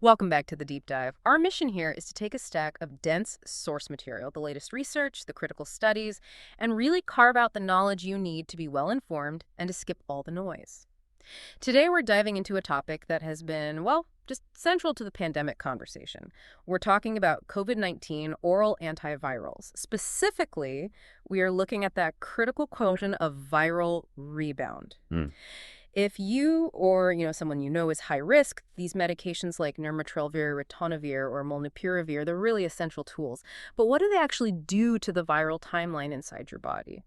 Welcome back to the deep dive. Our mission here is to take a stack of dense source material, the latest research, the critical studies, and really carve out the knowledge you need to be well informed and to skip all the noise. Today, we're diving into a topic that has been, well, just central to the pandemic conversation. We're talking about COVID-19 oral antivirals. Specifically, we are looking at that critical quotient of viral rebound. Mm. If you or someone you know is high risk, these medications like nirmatrelvir, ritonavir, or molnupiravir, they're really essential tools. But what do they actually do to the viral timeline inside your body?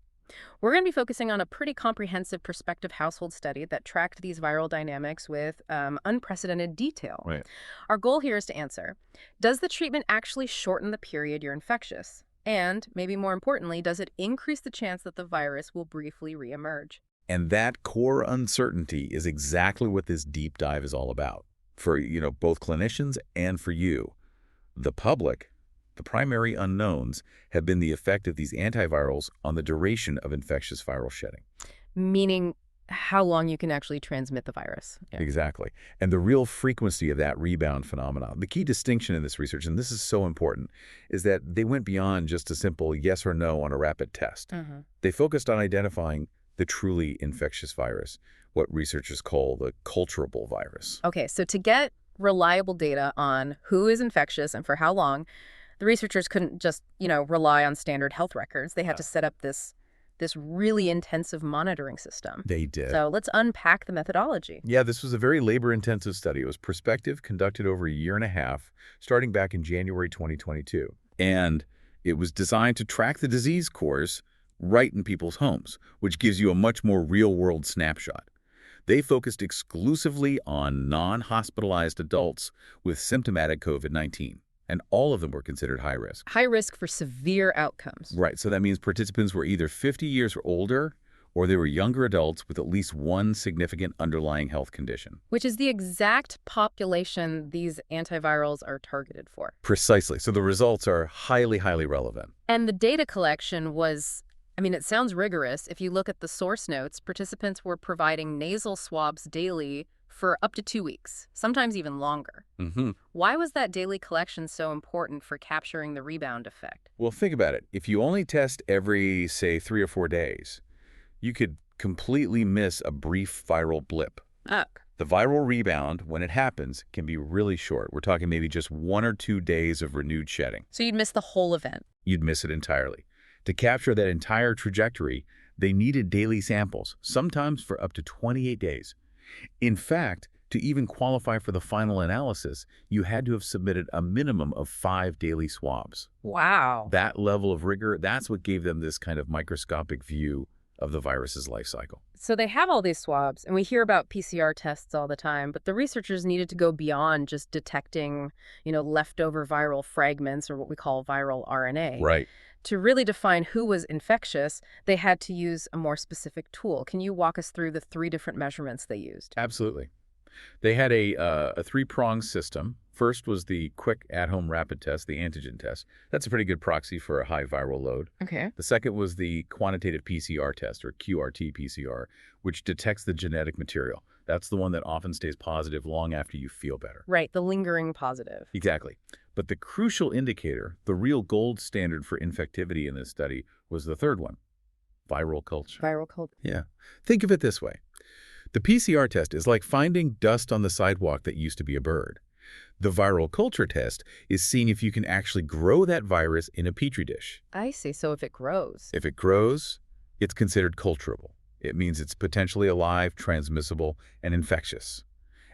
We're going to be focusing on a pretty comprehensive prospective household study that tracked these viral dynamics with unprecedented detail. Right. Our goal here is to answer, does the treatment actually shorten the period you're infectious? And, maybe more importantly, does it increase the chance that the virus will briefly reemerge? And that core uncertainty is exactly what this deep dive is all about. For, both clinicians and for you. The public, the primary unknowns have been the effect of these antivirals on the duration of infectious viral shedding. Meaning how long you can actually transmit the virus. Yeah. Exactly. And the real frequency of that rebound phenomenon. The key distinction in this research, and this is so important, is that they went beyond just a simple yes or no on a rapid test. They focused on identifying the truly infectious virus, what researchers call the culturable virus. Okay, so to get reliable data on who is infectious and for how long, the researchers couldn't just, rely on standard health records. They had to set up this really intensive monitoring system. They did. So let's unpack the methodology. Yeah, this was a very labor-intensive study. It was prospective, conducted over a year and a half, starting back in January 2022. And it was designed to track the disease course right in people's homes, which gives you a much more real-world snapshot. They focused exclusively on non-hospitalized adults with symptomatic COVID-19, and all of them were considered high risk. High risk for severe outcomes. Right, so that means participants were either 50 years or older, or they were younger adults with at least one significant underlying health condition. Which is the exact population these antivirals are targeted for. Precisely. So the results are highly, highly relevant. And the data collection was, it sounds rigorous. If you look at the source notes, participants were providing nasal swabs daily for up to 2 weeks, sometimes even longer. Why was that daily collection so important for capturing the rebound effect? Well, think about it. If you only test every, say, 3 or 4 days, you could completely miss a brief viral blip. The viral rebound, when it happens, can be really short. We're talking maybe just 1 or 2 days of renewed shedding. So you'd miss the whole event. You'd miss it entirely. To capture that entire trajectory, they needed daily samples, sometimes for up to 28 days. In fact, to even qualify for the final analysis, you had to have submitted a minimum of 5 daily swabs. Wow. That level of rigor, that's what gave them this kind of microscopic view of the virus's life cycle. So they have all these swabs, and we hear about PCR tests all the time, but the researchers needed to go beyond just detecting, leftover viral fragments, or what we call viral RNA. Right. To really define who was infectious, they had to use a more specific tool. Can you walk us through the 3 different measurements they used? Absolutely. They had a 3-pronged system. First was the quick at-home rapid test, the antigen test. That's a pretty good proxy for a high viral load. Okay. The second was the quantitative PCR test, or QRT-PCR, which detects the genetic material. That's the one that often stays positive long after you feel better. Right, the lingering positive. Exactly. But the crucial indicator, the real gold standard for infectivity in this study, was the third one, viral culture. Viral culture. Yeah. Think of it this way. The PCR test is like finding dust on the sidewalk that used to be a bird. The viral culture test is seeing if you can actually grow that virus in a petri dish. I see. So if it grows. If it grows, it's considered culturable. It means it's potentially alive, transmissible, and infectious.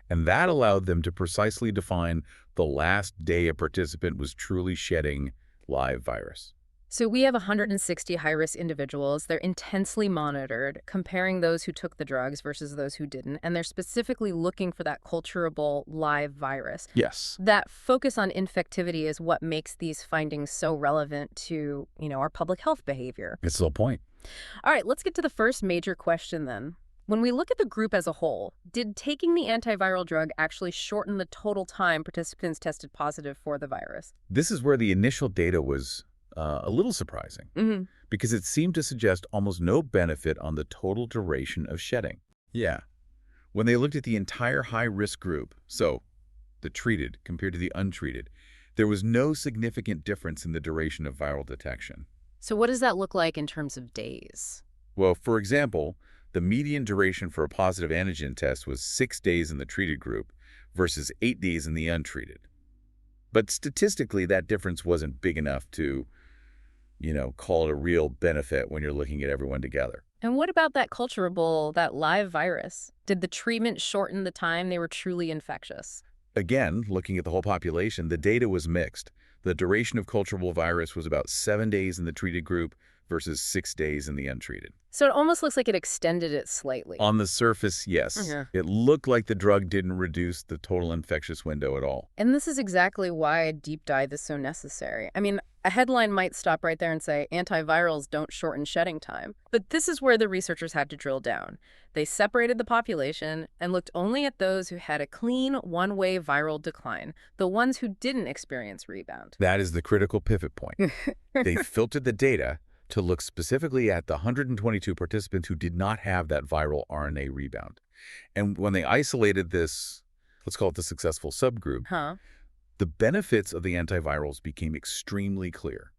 And that allowed them to precisely define the last day a participant was truly shedding live virus. So we have 160 high-risk individuals. They're intensely monitored, comparing those who took the drugs versus those who didn't, and they're specifically looking for that culturable live virus. Yes. That focus on infectivity is what makes these findings so relevant to, our public health behavior. It's the whole point. All right, let's get to the first major question then. When we look at the group as a whole, did taking the antiviral drug actually shorten the total time participants tested positive for the virus? This is where the initial data was a little surprising, because it seemed to suggest almost no benefit on the total duration of shedding. Yeah. When they looked at the entire high-risk group, so the treated compared to the untreated, there was no significant difference in the duration of viral detection. So what does that look like in terms of days? Well, for example, the median duration for a positive antigen test was 6 days in the treated group versus 8 days in the untreated. But statistically, that difference wasn't big enough to, call it a real benefit when you're looking at everyone together. And what about that culturable, that live virus? Did the treatment shorten the time they were truly infectious? Again, looking at the whole population, the data was mixed. The duration of culturable virus was about 7 days in the treated group versus 6 days in the untreated. So it almost looks like it extended it slightly. On the surface, yes. It looked like the drug didn't reduce the total infectious window at all. And this is exactly why a deep dive is so necessary. I mean, a headline might stop right there and say, antivirals don't shorten shedding time. But this is where the researchers had to drill down. They separated the population and looked only at those who had a clean, one-way viral decline, the ones who didn't experience rebound. That is the critical pivot point. They filtered the data to look specifically at the 122 participants who did not have that viral RNA rebound. And when they isolated this, let's call it the successful subgroup, the benefits of the antivirals became extremely clear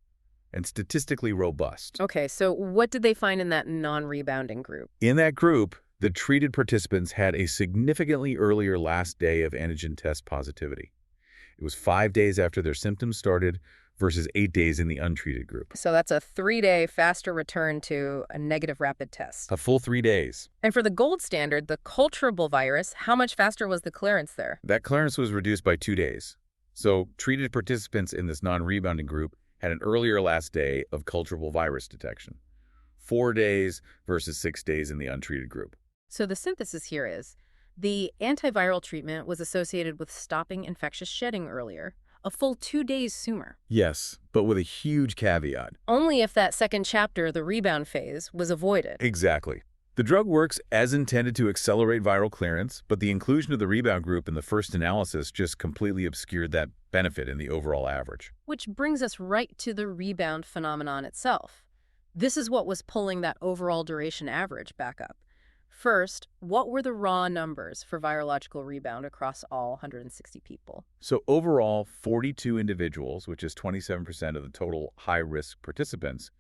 and statistically robust. Okay, so what did they find in that non-rebounding group? In that group, the treated participants had a significantly earlier last day of antigen test positivity. It was 5 days after their symptoms started versus 8 days in the untreated group. So that's a 3-day faster return to a negative rapid test. A full 3 days. And for the gold standard, the culturable virus, how much faster was the clearance there? That clearance was reduced by 2 days. So treated participants in this non-rebounding group had an earlier last day of culturable virus detection. 4 days versus 6 days in the untreated group. So the synthesis here is, the antiviral treatment was associated with stopping infectious shedding earlier, a full 2 days sooner. Yes, but with a huge caveat. Only if that second chapter, the rebound phase, was avoided. Exactly. The drug works as intended to accelerate viral clearance, but the inclusion of the rebound group in the first analysis just completely obscured that benefit in the overall average. Which brings us right to the rebound phenomenon itself. This is what was pulling that overall duration average back up. First, what were the raw numbers for virological rebound across all 160 people? So overall, 42 individuals, which is 27% of the total high-risk participants,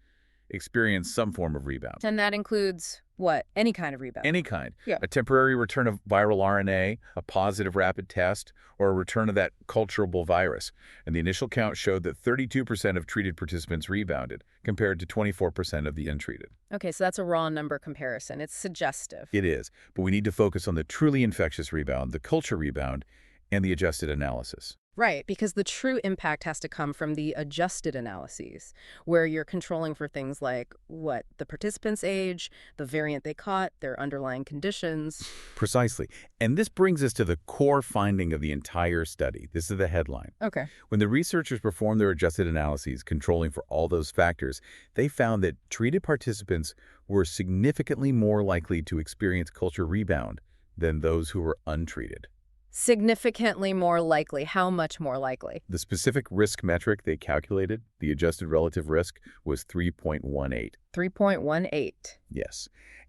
experienced some form of rebound. And that includes what? Any kind of rebound? Any kind. Yeah. A temporary return of viral RNA, a positive rapid test, or a return of that culturable virus. And the initial count showed that 32% of treated participants rebounded, compared to 24% of the untreated. Okay, so that's a raw number comparison. It's suggestive. It is, but we need to focus on the truly infectious rebound, the culture rebound, and the adjusted analysis. Right, because the true impact has to come from the adjusted analyses, where you're controlling for things like what? The participant's age, the variant they caught, their underlying conditions. Precisely. And this brings us to the core finding of the entire study. This is the headline. Okay. When the researchers performed their adjusted analyses, controlling for all those factors, they found that treated participants were significantly more likely to experience culture rebound than those who were untreated. Significantly more likely. How much more likely? The specific risk metric they calculated, the adjusted relative risk, was 3.18. 3.18. Yes.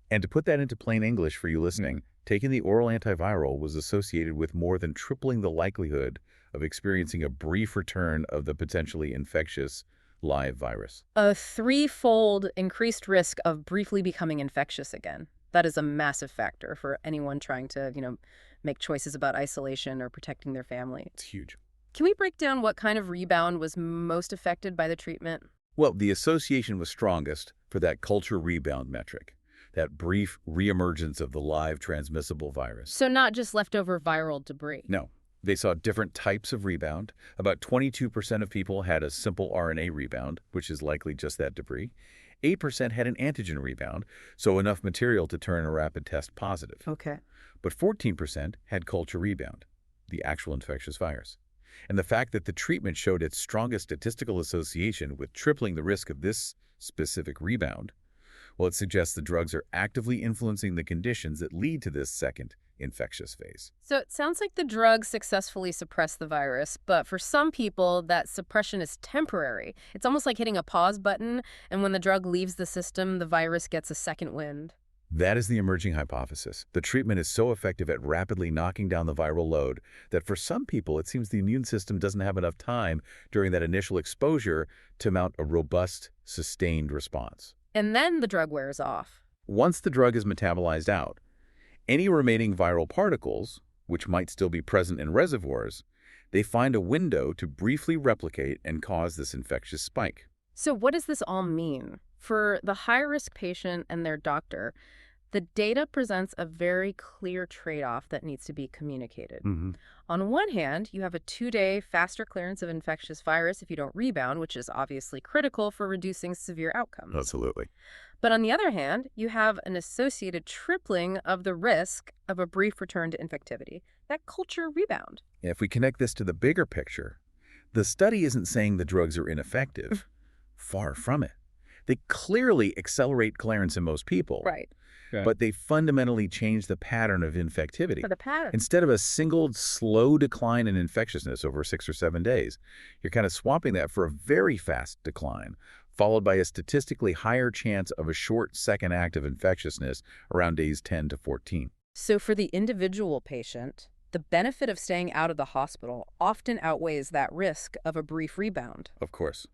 And to put that into plain English for you listening, taking the oral antiviral was associated with more than tripling the likelihood of experiencing a brief return of the potentially infectious live virus. A threefold increased risk of briefly becoming infectious again. That is a massive factor for anyone trying to, make choices about isolation or protecting their family. It's huge. Can we break down what kind of rebound was most affected by the treatment? Well, the association was strongest for that culture rebound metric, that brief reemergence of the live transmissible virus. So not just leftover viral debris. No. They saw different types of rebound. About 22% of people had a simple RNA rebound, which is likely just that debris. 8% had an antigen rebound, so enough material to turn a rapid test positive. Okay. But 14% had culture rebound, the actual infectious virus. And the fact that the treatment showed its strongest statistical association with tripling the risk of this specific rebound, well, it suggests the drugs are actively influencing the conditions that lead to this second infectious phase. So it sounds like the drugs successfully suppress the virus, but for some people, that suppression is temporary. It's almost like hitting a pause button, and when the drug leaves the system, the virus gets a second wind. That is the emerging hypothesis. The treatment is so effective at rapidly knocking down the viral load that for some people, it seems the immune system doesn't have enough time during that initial exposure to mount a robust, sustained response. And then the drug wears off. Once the drug is metabolized out, any remaining viral particles, which might still be present in reservoirs, they find a window to briefly replicate and cause this infectious spike. So what does this all mean? For the high-risk patient and their doctor, the data presents a very clear trade-off that needs to be communicated. Hmm. On one hand, you have a 2-day faster clearance of infectious virus if you don't rebound, which is obviously critical for reducing severe outcomes. Absolutely. But on the other hand, you have an associated tripling of the risk of a brief return to infectivity, that culture rebound. If we connect this to the bigger picture, the study isn't saying the drugs are ineffective. Far from it. They clearly accelerate clearance in most people. Right. Okay. But they fundamentally change the pattern of infectivity. For the pattern. Instead of a single slow decline in infectiousness over 6 or 7 days, you're kind of swapping that for a very fast decline, followed by a statistically higher chance of a short second act of infectiousness around days 10 to 14. So for the individual patient, the benefit of staying out of the hospital often outweighs that risk of a brief rebound. Of course.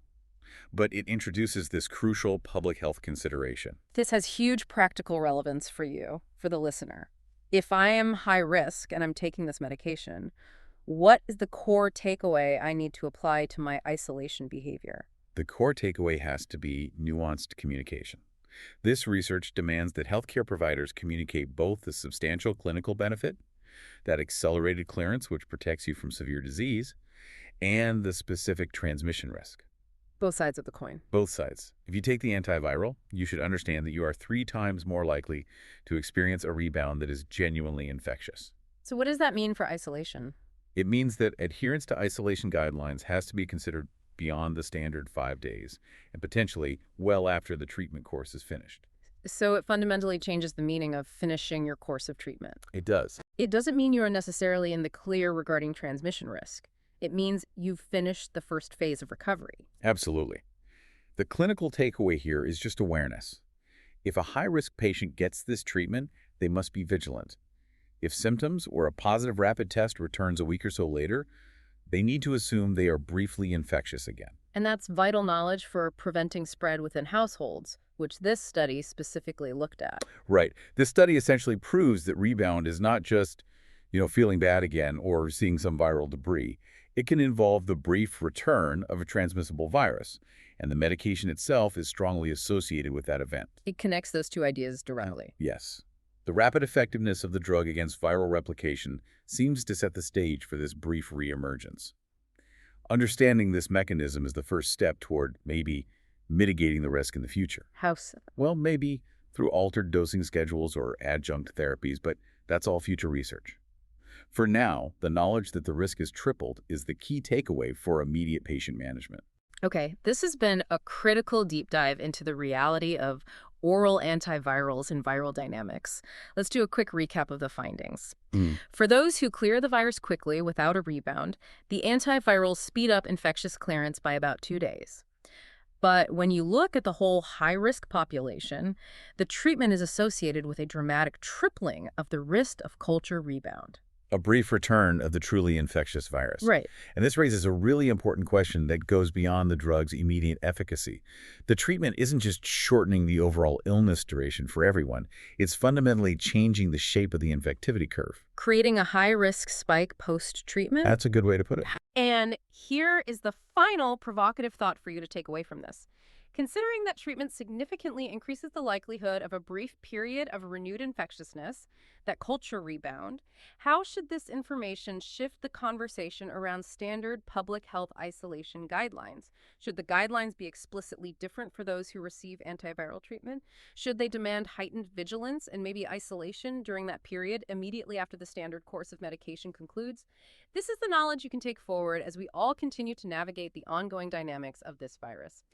But it introduces this crucial public health consideration. This has huge practical relevance for you, for the listener. If I am high risk and I'm taking this medication, what is the core takeaway I need to apply to my isolation behavior? The core takeaway has to be nuanced communication. This research demands that healthcare providers communicate both the substantial clinical benefit, that accelerated clearance which protects you from severe disease, and the specific transmission risk. Both sides of the coin. Both sides. If you take the antiviral, you should understand that you are 3 times more likely to experience a rebound that is genuinely infectious. So what does that mean for isolation? It means that adherence to isolation guidelines has to be considered beyond the standard 5 days, and potentially well after the treatment course is finished. So it fundamentally changes the meaning of finishing your course of treatment. It does. It doesn't mean you are necessarily in the clear regarding transmission risk. It means you've finished the first phase of recovery. Absolutely. The clinical takeaway here is just awareness. If a high-risk patient gets this treatment, they must be vigilant. If symptoms or a positive rapid test returns a week or so later, they need to assume they are briefly infectious again. And that's vital knowledge for preventing spread within households, which this study specifically looked at. Right. This study essentially proves that rebound is not just, feeling bad again or seeing some viral debris. It can involve the brief return of a transmissible virus, and the medication itself is strongly associated with that event. It connects those two ideas directly. Yes. The rapid effectiveness of the drug against viral replication seems to set the stage for this brief reemergence. Understanding this mechanism is the first step toward maybe mitigating the risk in the future. How so? Well, maybe through altered dosing schedules or adjunct therapies, but that's all future research. For now, the knowledge that the risk is tripled is the key takeaway for immediate patient management. Okay, this has been a critical deep dive into the reality of oral antivirals and viral dynamics. Let's do a quick recap of the findings. For those who clear the virus quickly without a rebound, the antivirals speed up infectious clearance by about 2 days. But when you look at the whole high-risk population, the treatment is associated with a dramatic tripling of the risk of culture rebound. A brief return of the truly infectious virus. Right. And this raises a really important question that goes beyond the drug's immediate efficacy. The treatment isn't just shortening the overall illness duration for everyone, it's fundamentally changing the shape of the infectivity curve. Creating a high-risk spike post-treatment. That's a good way to put it. And here is the final provocative thought for you to take away from this. Considering that treatment significantly increases the likelihood of a brief period of renewed infectiousness, that culture rebound, how should this information shift the conversation around standard public health isolation guidelines? Should the guidelines be explicitly different for those who receive antiviral treatment? Should they demand heightened vigilance and maybe isolation during that period immediately after the standard course of medication concludes? This is the knowledge you can take forward as we all continue to navigate the ongoing dynamics of this virus.